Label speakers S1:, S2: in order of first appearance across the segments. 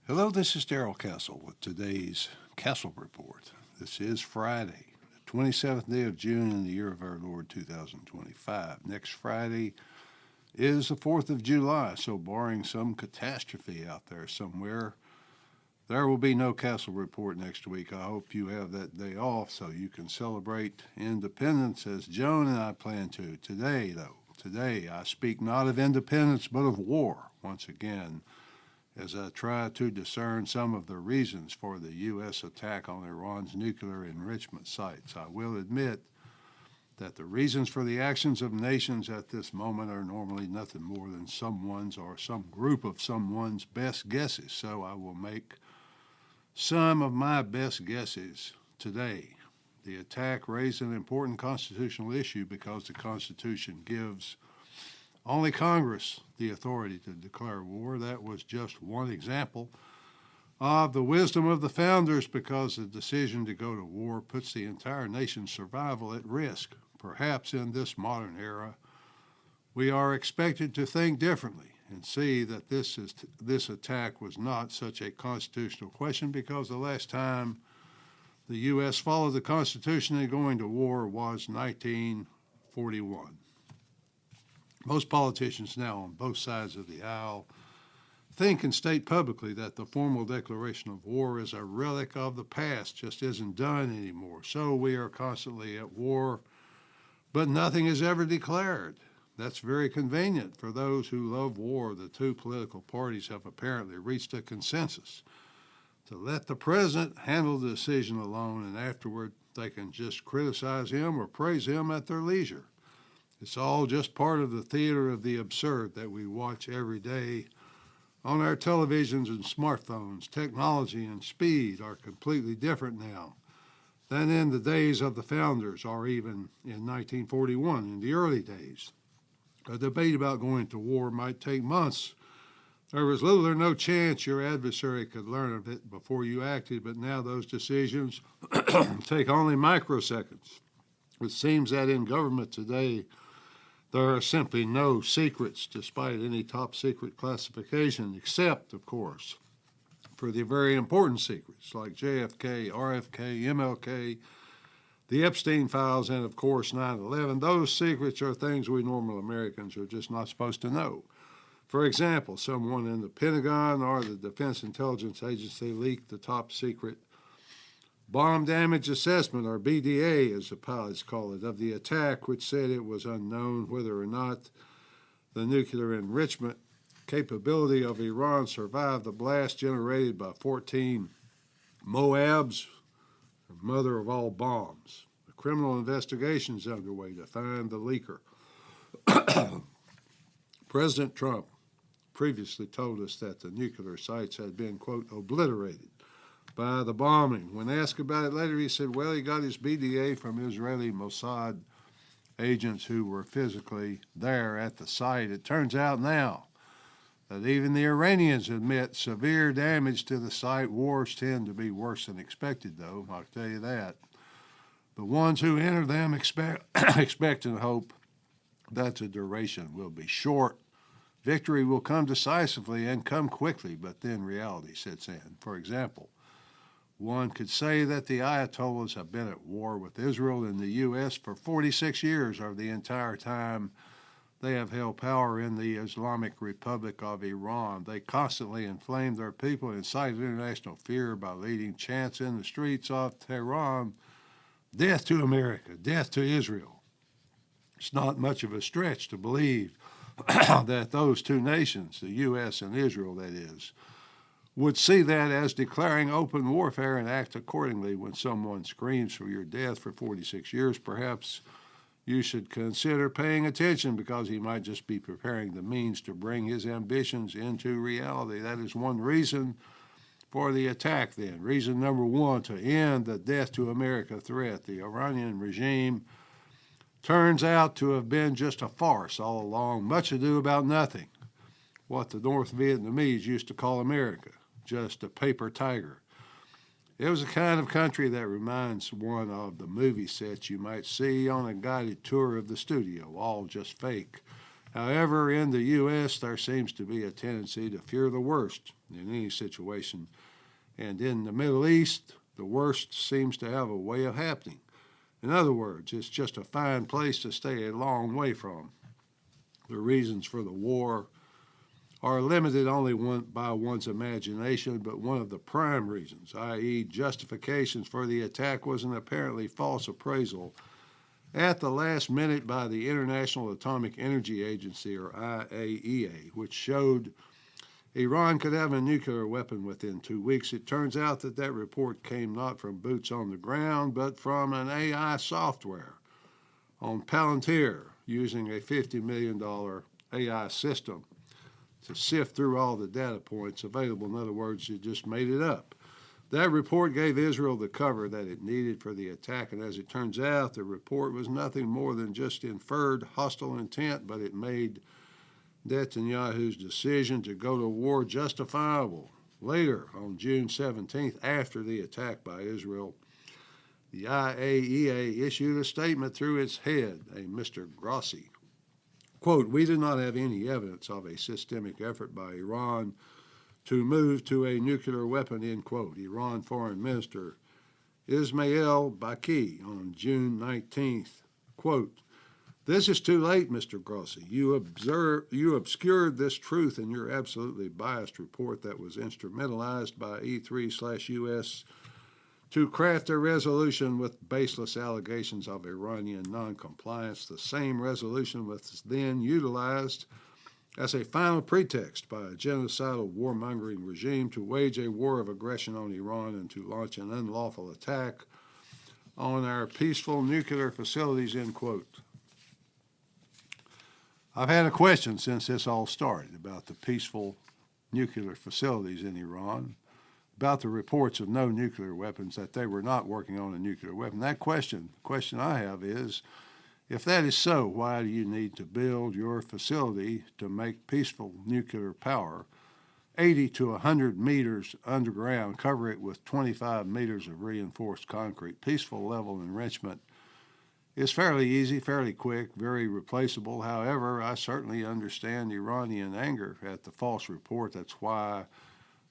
S1: Hello, this is Darrell Castle with today's Castle Report. This is Friday, the 27th day of June in the year of our Lord 2025. Next Friday is the 4th of July, so barring some catastrophe out there somewhere, there will be no Castle Report next week. I hope you have that day off so you can celebrate independence as Joan and I plan to. Today I speak not of independence but of war once again, as I try to discern some of the reasons for the U.S. attack on Iran's nuclear enrichment sites. I will admit that the reasons for the actions of nations at this moment are normally nothing more than someone's or some group of someone's best guesses, so I will make some of my best guesses today. The attack raised an important constitutional issue because the Constitution gives only Congress the authority to declare war. That was just one example of the wisdom of the founders, because the decision to go to war puts the entire nation's survival at risk. Perhaps in this modern era, we are expected to think differently and see that this attack was not such a constitutional question, because the last time the U.S. followed the Constitution in going to war was 1941. Most politicians now on both sides of the aisle think and state publicly that the formal declaration of war is a relic of the past, just isn't done anymore. So we are constantly at war, but nothing is ever declared. That's very convenient for those who love war. The two political parties have apparently reached a consensus to let the president handle the decision alone, and afterward they can just criticize him or praise him at their leisure. It's all just part of the theater of the absurd that we watch every day on our televisions and smartphones. Technology and speed are completely different now than in the days of the founders, or even in 1941, in the early days. A debate about going to war might take months. There was little or no chance your adversary could learn of it before you acted, but now those decisions take only microseconds. It seems that in government today, there are simply no secrets, despite any top secret classification, except, of course, for the very important secrets like JFK, RFK, MLK, the Epstein files, and, of course, 9/11. Those secrets are things we normal Americans are just not supposed to know. For example, someone in the Pentagon or the Defense Intelligence Agency leaked the top secret bomb damage assessment, or BDA as the pilots call it, of the attack, which said it was unknown whether or not the nuclear enrichment capability of Iran survived the blast generated by 14 Moabs, the mother of all bombs. A criminal investigation is underway to find the leaker. President Trump previously told us that the nuclear sites had been, quote, obliterated by the bombing. When asked about it later, he said, well, he got his BDA from Israeli Mossad agents who were physically there at the site. It turns out now that even the Iranians admit severe damage to the site. Wars tend to be worse than expected, though, I'll tell you that. The ones who enter them expect and hope that the duration will be short. Victory will come decisively and come quickly, but then reality sets in. For example, one could say that the Ayatollahs have been at war with Israel and the U.S. for 46 years, or the entire time they have held power in the Islamic Republic of Iran. They constantly inflamed their people and incited international fear by leading chants in the streets of Tehran, death to America, death to Israel. It's not much of a stretch to believe that those two nations, the U.S. and Israel, that is, would see that as declaring open warfare and act accordingly. When someone screams for your death for 46 years, perhaps you should consider paying attention, because he might just be preparing the means to bring his ambitions into reality. That is one reason for the attack, then. Reason number one, to end the death to America threat. The Iranian regime turns out to have been just a farce all along, much ado about nothing. What the North Vietnamese used to call America, just a paper tiger. It was a kind of country that reminds one of the movie sets you might see on a guided tour of the studio, all just fake However, in the U.S., there seems to be a tendency to fear the worst in any situation. And in the Middle East, the worst seems to have a way of happening. In other words, it's just a fine place to stay a long way from. The reasons for the war are limited only by one's imagination, but one of the prime reasons, i.e., justifications for the attack, was an apparently false appraisal at the last minute by the International Atomic Energy Agency, or IAEA, which showed Iran could have a nuclear weapon within 2 weeks. It turns out that that report came not from boots on the ground, but from an AI software on Palantir using a $50 million AI system to sift through all the data points available. In other words, it just made it up. That report gave Israel the cover that it needed for the attack, and as it turns out, the report was nothing more than just inferred hostile intent, but it made Netanyahu's decision to go to war justifiable. Later, on June 17th, after the attack by Israel, the IAEA issued a statement through its head, a Mr. Grossi. Quote, "We do not have any evidence of a systemic effort by Iran to move to a nuclear weapon," end quote. Iran Foreign Minister Ismail Baqi on June 19th, quote, "This is too late, Mr. Grossi. You obscured this truth in your absolutely biased report that was instrumentalized by E3/US to craft a resolution with baseless allegations of Iranian noncompliance. The same resolution was then utilized as a final pretext by a genocidal warmongering regime to wage a war of aggression on Iran and to launch an unlawful attack on our peaceful nuclear facilities," end quote. I've had a question since this all started about the peaceful nuclear facilities in Iran, about the reports of no nuclear weapons, that they were not working on a nuclear weapon. The question I have is, if that is so, why do you need to build your facility to make peaceful nuclear power 80 to 100 meters underground, cover it with 25 meters of reinforced concrete? Peaceful level enrichment is fairly easy, fairly quick, very replaceable. However, I certainly understand Iranian anger at the false report. That's why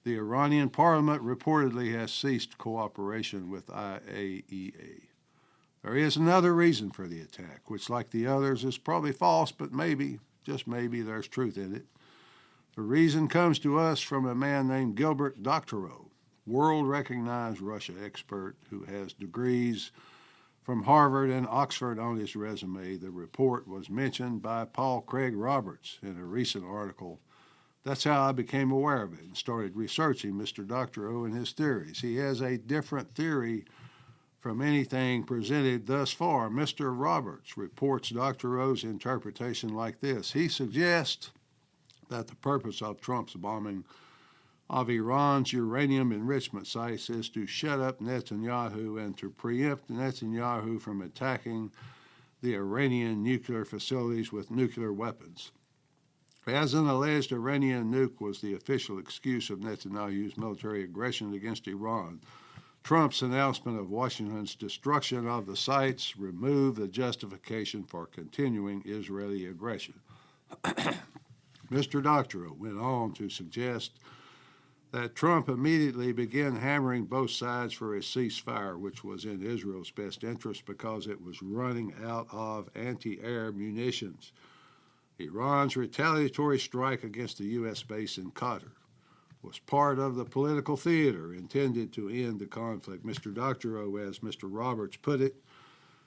S1: the Iranian parliament reportedly has ceased cooperation with IAEA. There is another reason for the attack, which, like the others, is probably false, but maybe, just maybe, there's truth in it. The reason comes to us from a man named Gilbert Doctorow, world-recognized Russia expert who has degrees from Harvard and Oxford on his resume. The report was mentioned by Paul Craig Roberts in a recent article. That's how I became aware of it and started researching Mr. Doctorow and his theories. He has a different theory from anything presented thus far. Mr. Roberts reports Doctorow's interpretation like this. He suggests that the purpose of Trump's bombing of Iran's uranium enrichment sites is to shut up Netanyahu and to preempt Netanyahu from attacking the Iranian nuclear facilities with nuclear weapons. As an alleged Iranian nuke was the official excuse of Netanyahu's military aggression against Iran, Trump's announcement of Washington's destruction of the sites removed the justification for continuing Israeli aggression. Mr. Doctorow went on to suggest that Trump immediately began hammering both sides for a ceasefire, which was in Israel's best interest because it was running out of anti-air munitions. Iran's retaliatory strike against the U.S. base in Qatar was part of the political theater intended to end the conflict. Mr. Doctorow, as Mr. Roberts put it,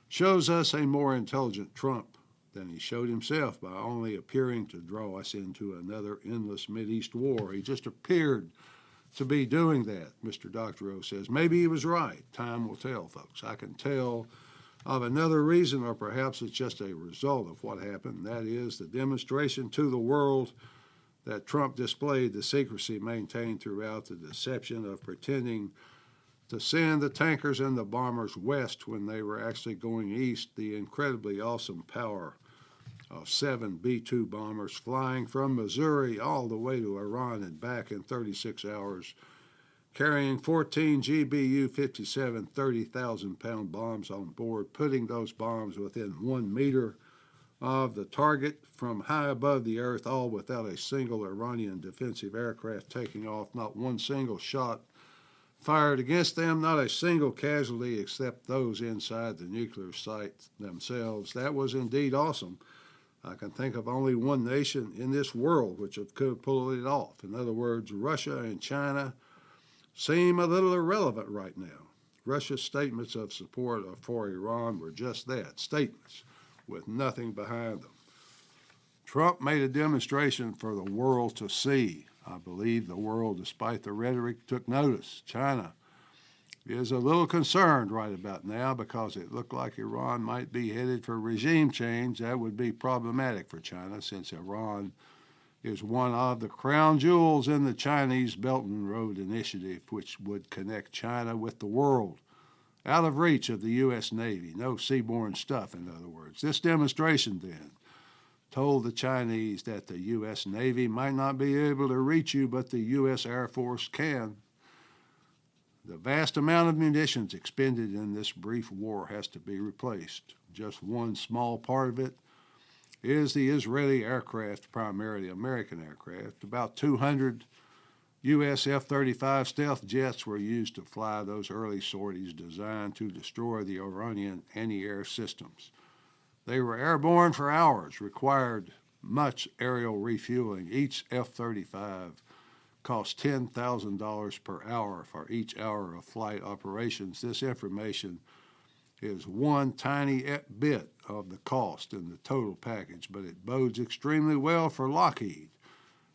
S1: shows us a more intelligent Trump than he showed himself by only appearing to draw us into another endless Mideast war. He just appeared to be doing that, Mr. Doctorow says. Maybe he was right. Time will tell, folks. I can tell of another reason, or perhaps it's just a result of what happened. That is the demonstration to the world that Trump displayed the secrecy maintained throughout the deception of pretending to send the tankers and the bombers west when they were actually going east. The incredibly awesome power of 7 B-2 bombers flying from Missouri all the way to Iran and back in 36 hours, carrying 14 GBU-57 30,000-pound bombs on board, putting those bombs within 1 meter of the target from high above the earth, all without a single Iranian defensive aircraft taking off, not one single shot fired against them, not a single casualty except those inside the nuclear site themselves. That was indeed awesome. I can think of only one nation in this world which could have pulled it off. In other words, Russia and China seem a little irrelevant right now. Russia's statements of support for Iran were just that, statements with nothing behind them. Trump made a demonstration for the world to see. I believe the world, despite the rhetoric, took notice. China is a little concerned right about now because it looked like Iran might be headed for regime change. That would be problematic for China since Iran is one of the crown jewels in the Chinese Belt and Road Initiative, which would connect China with the world, out of reach of the U.S. Navy. No seaborne stuff, in other words. This demonstration, then, told the Chinese that the U.S. Navy might not be able to reach you, but the U.S. Air Force can. The vast amount of munitions expended in this brief war has to be replaced. Just one small part of it is the Israeli aircraft, primarily American aircraft. About 200 U.S. F-35 stealth jets were used to fly those early sorties designed to destroy the Iranian anti-air systems. They were airborne for hours, required much aerial refueling. Each F-35 cost $10,000 per hour for each hour of flight operations. This information is one tiny bit of the cost in the total package, but it bodes extremely well for Lockheed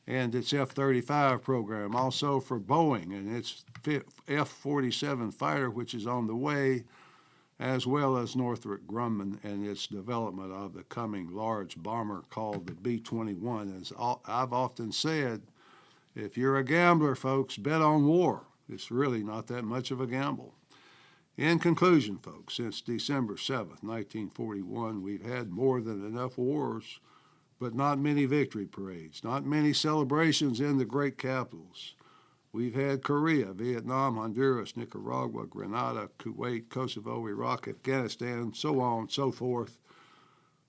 S1: and its F-35 program, also for Boeing and its F-47 fighter, which is on the way, as well as Northrop Grumman and its development of the coming large bomber called the B-21. As I've often said, if you're a gambler, folks, bet on war. It's really not that much of a gamble. In conclusion, folks, since December 7th, 1941, we've had more than enough wars, but not many victory parades, not many celebrations in the great capitals. We've had Korea, Vietnam, Honduras, Nicaragua, Grenada, Kuwait, Kosovo, Iraq, Afghanistan, so on and so forth.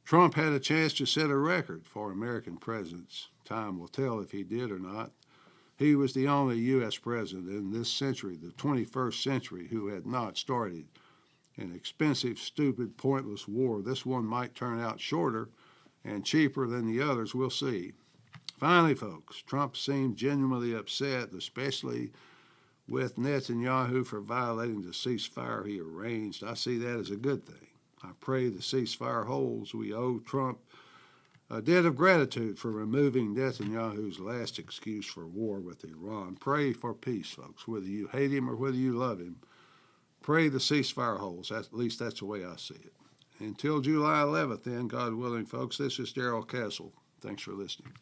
S1: Trump had a chance to set a record for American presidents. Time will tell if he did or not. He was the only U.S. president in this century, the 21st century, who had not started an expensive, stupid, pointless war. This one might turn out shorter and cheaper than the others. We'll see. Finally, folks, Trump seemed genuinely upset, especially with Netanyahu for violating the ceasefire he arranged. I see that as a good thing. I pray the ceasefire holds. We owe Trump a debt of gratitude for removing Netanyahu's last excuse for war with Iran. Pray for peace, folks, whether you hate him or whether you love him. Pray the ceasefire holds. At least that's the way I see it. Until July 11th, then, God willing, folks, this is Darrell Castle. Thanks for listening.